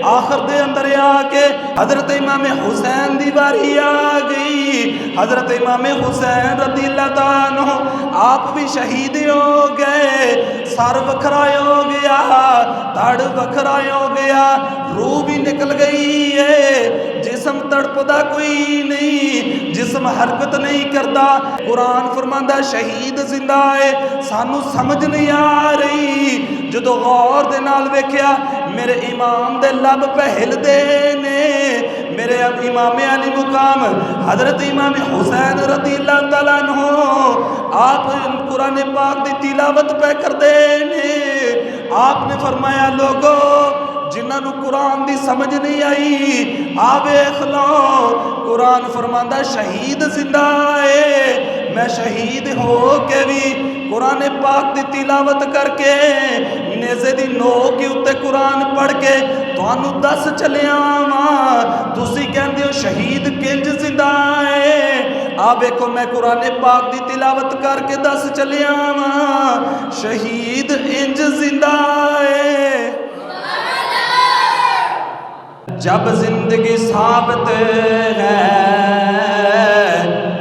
آخر دے اندر آ کے حضرت امام حسین دی باری آ گئی. حضرت امام حسین رضی اللہ تعالیٰ عنہ آپ بھی شہید ہو گئے. سر وکھرا ہو گیا, دھڑ وکھرا ہو گیا, روح بھی نکل گئی ہے, جسم تڑپدا کوئی نہیں, جسم حرکت نہیں کرتا. قرآن فرماندا شہید زندہ ہے, سانو سمجھ نہیں آ رہی. جدو غور دے نال ویکھیا میرے امام دے لب پہل دے نے, میرے امام علی مقام حضرت امام حسین رضی اللہ تعالیٰ عنہ آپ قرآن پاک دی تلاوت پہ کر دے نے. آپ نے فرمایا لوگو جنہاں نو قرآن دی سمجھ نہیں آئی آ ویکھ لو, قرآن فرماندا شہید زندہ ہے. میں شہید ہو کے بھی قرآن پاک دی تلاوت کر کے نیزے دی نوک کے اتے قرآن پڑھ کے تانوں دس چلیا واں, تسی کہندے ہو شہید کنج زندہ ہے. آ ویکھو میں قرآن پاک دی تلاوت کر کے دس چلیا واں شہید انج زندہ ہے. جب زندگی ثابت ہے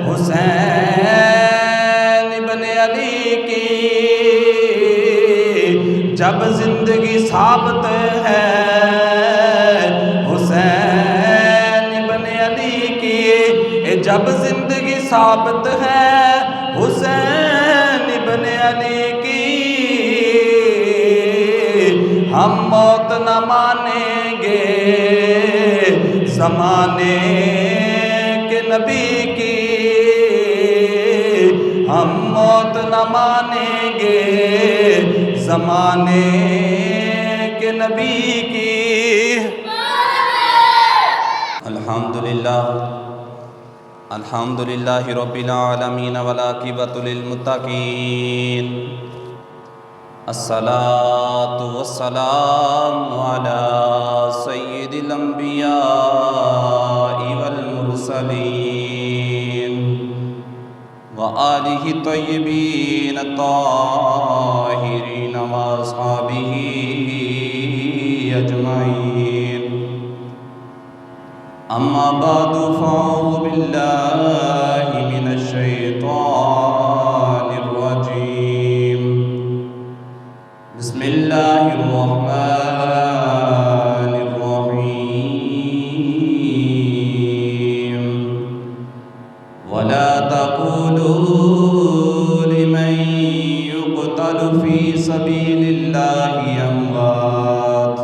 حسین ابن علی کی, جب زندگی ثابت ہے حسین ابن علی کی, جب زندگی ثابت ہے حسین ابن علی کی, ہم موت نہ مانیں گے زمانے کے نبی کی, ہم موت نہ مانیں گے زمانے کے نبی کی. الحمدللہ الحمدللہ رب العالمین والعاقبۃ للمتقین. الصلاۃ والسلام علی سید الانبیاء والمرسلین وآلہ الطیبین الطاہرین واصحابہ اجمعین. اما بعد فاعوذ باللہ من الشیطان الرجیم. بسم اللہ الرحمن الرحیم. ولا تقولوا لمن يقتل في سبيل الله أموات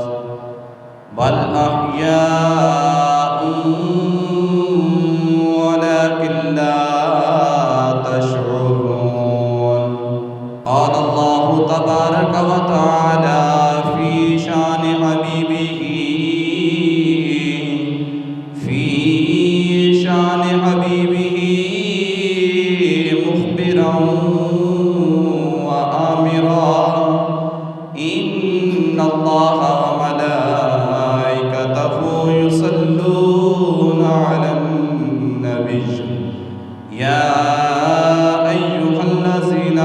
بل أحياء ولكن لا تشعرون. قال الله تبارك وتعالى في شان حبيبه مخبرا وآمرا إن الله وملائكته يصلون على النبي يا أيها الذين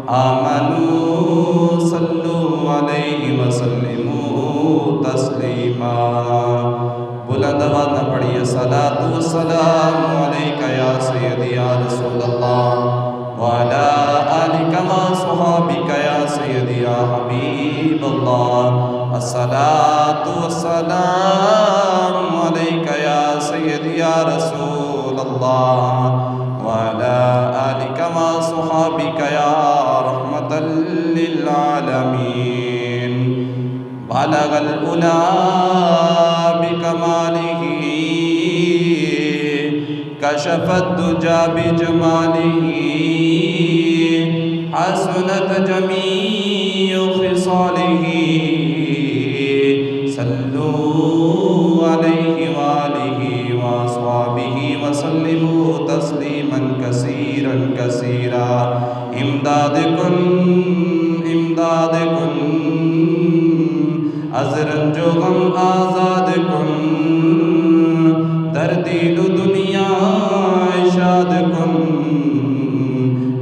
آمنوا صلوا عليه وسلموا تسلیما. بلند آواز نہ پڑھیے. الصلاۃ والسلام علیک یا سیدی یا رسول اللہ وعلی آلک وصحابک یا سیدی یا حبیب اللہ. الصلاۃ والسلام علیک یا سیدی یا رسول اللہ وعلی آلک وصحابک یا رحمۃ للعالمین. بلغ العلا بکمالہ کشف الدجى بجمالہ حسنت جمیع خصالہ. صلوا علیہ وآلہ وصحبہ وسلموا تسلیما کثیرا کثیرا. امداد کن امداد کن از رنج و غم آزاد کن. در دل و دنیا شاد کن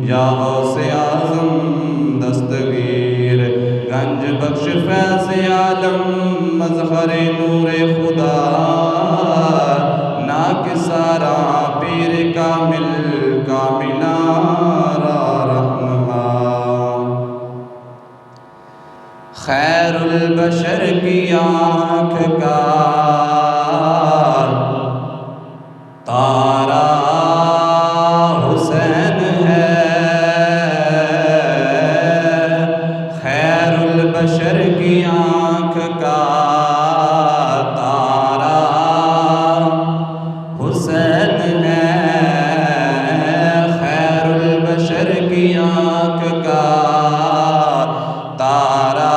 یا غوث اعظم دستگیر. گنج بخش بخش فیض عالم مظہر نور خدا ناکسارا پیر کامل کاملارا رہنما خیر البشر کی آنکھ کا تارا حسین ہے خیر البشر کی آنکھ کا تارا حسین ہے خیر البشر کی آنکھ کا تارا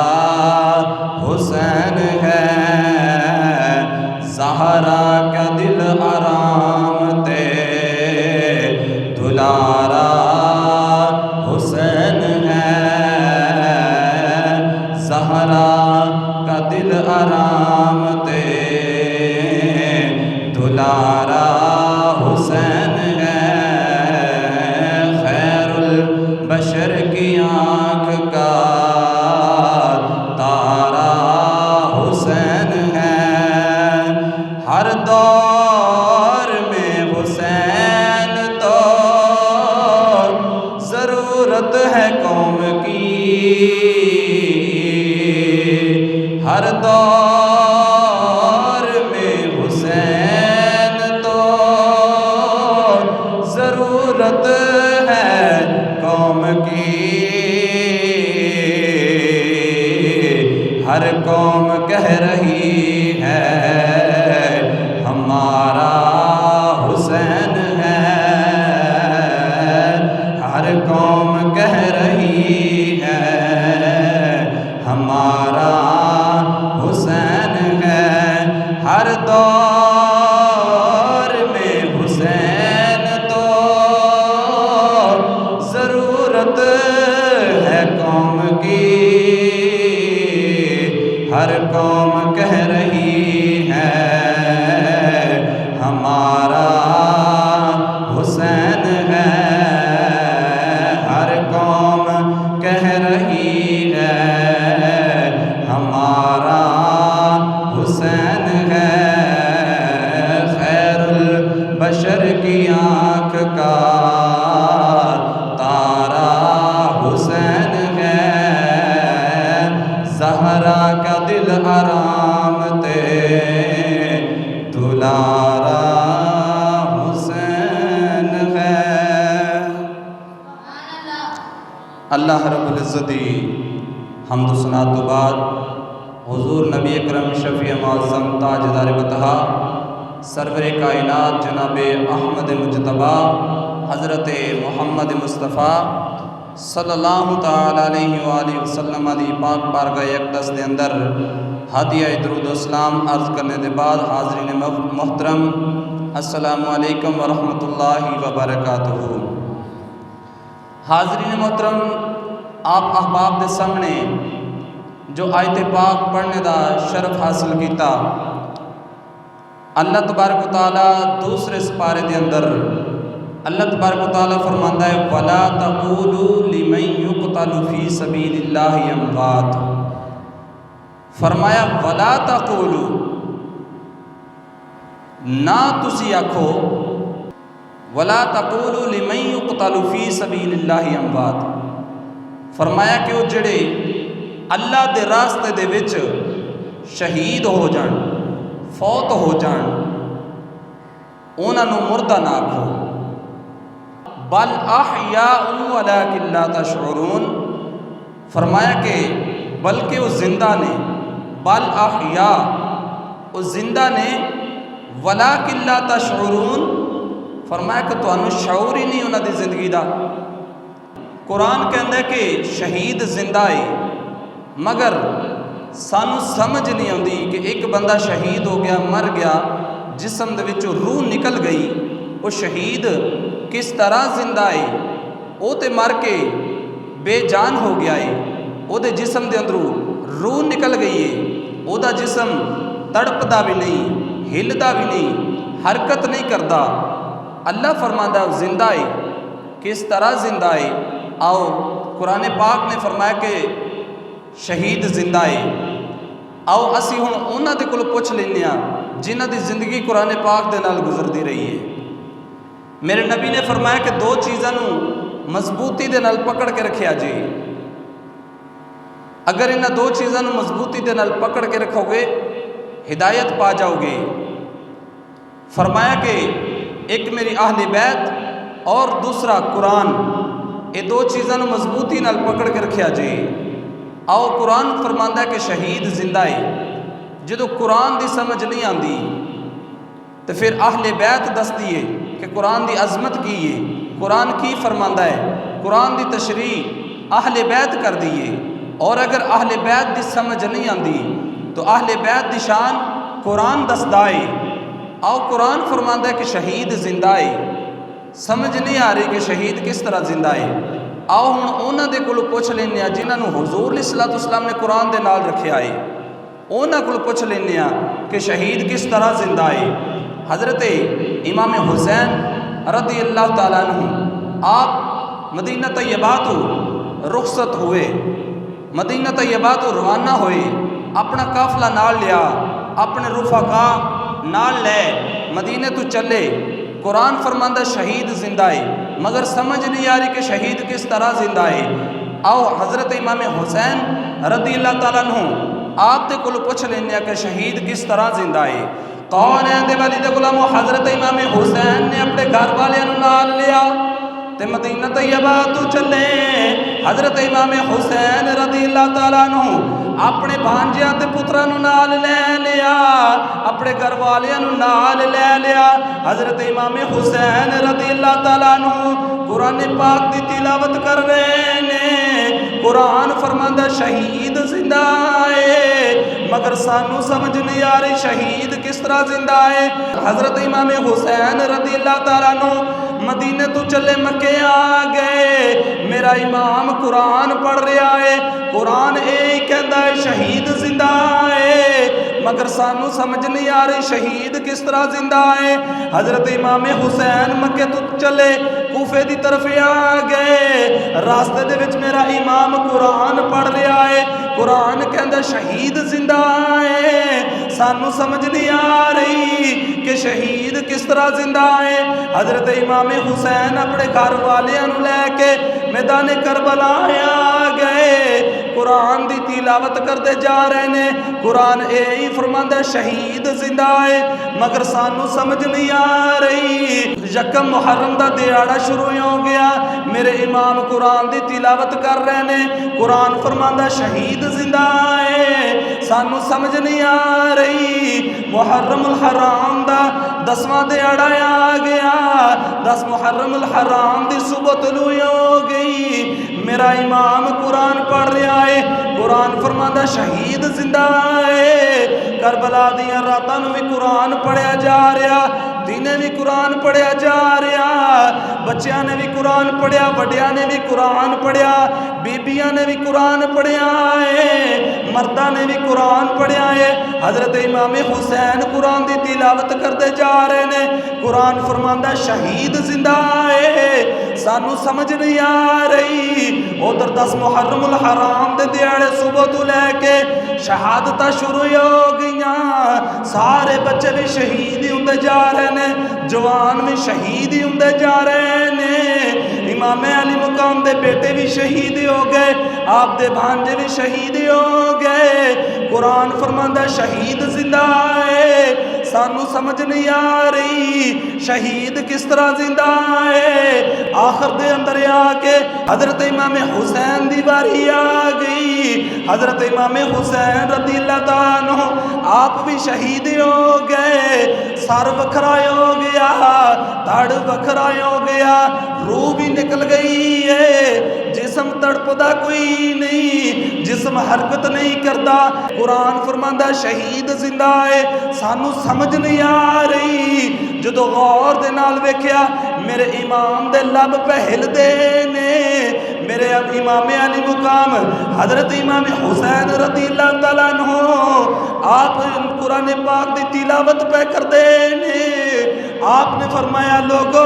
حسین ہے زہرا کا دل آرام تے دلارا حسین ہے زہرا کا دل آرام تے دلارا حسین ہے خیر البشر کی آنکھ کا تارا حسین ہے ہر دور میں حسین تو ضرورت ہے قوم کی ہر دور میں حسین تو ضرورت ہے قوم کی ہر قوم کہہ رہی ہے ہمارا حسین ہے ہر قوم کہہ رہی ہے ہمارا حسین ہے ہر دور میں حسین تو ضرورت ہے قوم کی ہر قوم کہہ رہی ہے ہمارا حسین ہے ہر قوم کہہ رہی ہے ہمارا حسین ہے خیر البشر کی آنکھ کا تارا حسین ہے زہرا کا دل آرام تے دلارا حسین ہے اللہ رب العزت دی حمد و ثنا تو بعد حضور نبی اکرم شفیع معظم تاجدار بطحا سرور کائنات جناب احمد مجتبی حضرت محمد مصطفیٰ صلی اللہ تعالی علیہ وآلہ وسلم دی پاک بارگاہ اقدس دے اندر ہدیہ درود و اسلام عرض کرنے دے بعد حاضرین محترم السلام علیکم ورحمۃ اللہ وبرکاتہ حاضرین محترم آپ احباب دے سامنے جو آیت پاک پڑھنے دا شرف حاصل کیتا اللہ تبارک و تعالی دوسرے سپارے دے اندر اللہ تبارک و تعالی فرماندا ہے وَلَا تَقُولُوا لِمَنْ يُقْتَلُ فِي سَبِيلِ اللَّهِ أَمْوَاتٌ فرمایا وَلَا تَقُولُوا نہ تسی آکھو وَلَا تَقُولُوا لِمَنْ يُقْتَلُ فِي سَبِيلِ اللَّهِ أَمْوَاتٌ فرمایا کہ وہ جڑے اللہ دے راستے دے وچ شہید ہو جان فوت ہو جان انہاں نوں مردہ نہ آکھو بل احیاء ولکن لا تشعرون فرمایا کہ بلکہ وہ زندہ نے بل احیاء وہ زندہ نے ولکن لا تشعرون فرمایا کہ تانوں شعور ہی نہیں انہاں دی زندگی دا قرآن کہندا ہے کہ شہید زندہ ہے مگر سانوں سمجھ نہیں آندی کہ ایک بندہ شہید ہو گیا مر گیا جسم دے وچوں روح نکل گئی وہ شہید کس طرح زندہ ہے وہ تے مر کے بے جان ہو گیا ہے وہ دے جسم دے اندروں روح نکل گئی ہے وہ دا جسم تڑپدا بھی نہیں ہلدا بھی نہیں حرکت نہیں کرتا اللہ فرماندا زندہ ہے کس طرح زندہ ہے آؤ قرآن پاک نے فرمایا کہ شہید زندہ ہے۔ آؤ اسی ہن انہاں دے کول پوچھ لینے ہاں جنہاں دی زندگی قرآن پاک دے نال گزردی رہی ہے۔ میرے نبی نے فرمایا کہ دو چیزاں نوں مضبوطی دے نال پکڑ کے رکھیا جی، اگر انہاں دو چیزاں نوں مضبوطی دے نال پکڑ کے رکھو گے ہدایت پا جاؤ گے۔ فرمایا کہ ایک میری اہل بیت اور دوسرا قرآن، یہ دو چیزاں نوں مضبوطی نال پکڑ کے رکھیا جی۔ آؤ قرآن فرماندا ہے کہ شہید زندہ ہے، جدو قرآن دی سمجھ نہیں آندی تو پھر اہل بیت دس دیے کہ قرآن دی عظمت کی ہے، قرآن کی فرماندا ہے، قرآن دی تشریح اہل بیت کر دیے۔ اور اگر اہل بیت دی سمجھ نہیں آندی تو اہل بیت دی شان قرآن دسدا ہے۔ آؤ قرآن فرماندا ہے کہ شہید زندہ ہے، سمجھ نہیں آ رہی کہ شہید کس طرح زندہ ہے۔ آؤ ہن انہاں دے کولوں پوچھ لینے ہاں جنہاں نوں حضور علیہ الصلوۃ والسلام نے قرآن دے نال رکھیا ہے، انہاں کولوں پوچھ لینے ہاں کہ شہید کس طرح زندہ ہے۔ حضرت امام حسین رضی اللہ تعالیٰ عنہ آپ مدینہ طیبہ تو رخصت ہوئے، مدینہ طیبہ تو روانہ ہوئے، اپنا قافلہ نال لیا، اپنے رفقا نال لے مدینہ تو چلے۔ قرآن فرماندہ شہید زندہ ہے، مگر سمجھ نہیں آ رہی کہ شہید کس طرح زندہ ہے۔ آؤ حضرت امام حسین رضی اللہ تعالیٰ عنہ آپ دے کولوں پوچھ لینے کہ شہید کس طرح زندہ ہے۔ کون ہے دے والی دے غلام؟ حضرت امام حسین نے اپنے گھر والوں نال لیا تے مدینہ طیبہ تو چلے۔ حضرت امام حسین رضی اللہ تعالیٰ عنہ اپنے بھانجیاں تے پتراں نوں نال لے لیا، اپنے گھر والیاں نوں نال لے لیا۔ حضرت امام حسین رضی اللہ تعالیٰ عنہ قرآن پاک دی تلاوت کر رہے نے۔ قرآن فرماندا شہید زندہ ہے، مگر سانو سمجھ نہیں آ رہی شہید کس طرح زندہ ہے۔ حضرت امام حسین رضی اللہ تعالیٰ عنہ مدینہ تو چلے مکے آ گئے، میرا امام قرآن پڑھ رہا ہے، قرآن اے کہندا ہے شہید زندہ ہے، مگر سانو سمجھ نہیں آ رہی شہید کس طرح زندہ ہے۔ حضرت امام حسین مکے تو چلے کوفے دی طرف آ گئے، راستے دے وچ میرا امام قرآن پڑھ رہا ہے، قرآن کہندا شہید زندہ ہے، سانو سمجھ نہیں آ رہی کہ شہید کس طرح زندہ ہے۔ حضرت امام حسین اپنے گھر والیاں نوں لے کے میدان کربلا آ گئے، قرآن دی تلاوت کرتے جا رہے نے۔ قرآن اے ہی فرماندا شہید زندہ ہے، مگر سانو سمجھ نہیں آ رہی۔ یکم محرم دا دیہاڑا شروع ہو گیا، میرے امام قرآن دی تلاوت کر رہے نے، قرآن فرماندا شہید زندہ ہے، سانو سمجھ نہیں آ رہی۔ محرم الحرام دا 10واں دیہاڑا آ گیا، 10 محرم الحرام دی صبح طلوع ہو گئی، میرا امام قرآن پڑھ رہا ہے، قرآن فرماندا شہید زندہ ہے۔ کربلا دیاں راتاں نوں بھی قرآن پڑھیا جا رہا، دنے بھی قرآن پڑھیا جا رہا، بچیاں نے بھی قرآن پڑھیا، وڈیاں نے بھی قرآن پڑھیا، بیبیاں نے بھی قرآن پڑھیا ہے، مرداں نے بھی قرآن پڑھیا ہے۔ حضرت امام حسین قرآن دی تلاوت کرتے جا رہے نے، قرآن فرماندا شہید زندہ ہے، سانو سمجھ نہیں آ رہی۔ ادھر 10 محرم الحرام دے دیہاڑے صبح تو لے کے شہادتاں شروع ہو گئیاں، سارے بچے بھی شہید ہی ہوندے جا رہے نے، جوان بھی شہید ہی ہوندے جا رہے نے، امام علی مقام دے بیٹے بھی شہید ہو گئے، آپ دے بھانجے بھی شہید ہو گئے۔ قرآن فرماندا شہید زندہ ہے، سانو سمجھ نہیں آ رہی شہید کس طرح زندہ ہے۔ آخر دے اندر آ کے حضرت امام حسین دی باری آ گئی، حضرت امام حسین رضی اللہ تعالیٰ عنہ آپ بھی شہید ہو گئے، سر وکھرا ہو گیا، دھڑ وکھرا ہو گیا، روح بھی نکل گئی ہے، جسم تڑپدا کوئی نہیں، جسم حرکت نہیں کرتا۔ قرآن فرماندا شہید زندہ ہے، سانو سمجھ نہیں آ رہی۔ جدو غور دے نال ویکھیا میرے امام دے لب پہ ہلدے نے، میرے امام علی مقام حضرت امام حسین رضی اللہ تعالیٰ عنہ آپ قرآن پاک دی تلاوت پہ کر دے نے۔ آپ نے فرمایا لوگو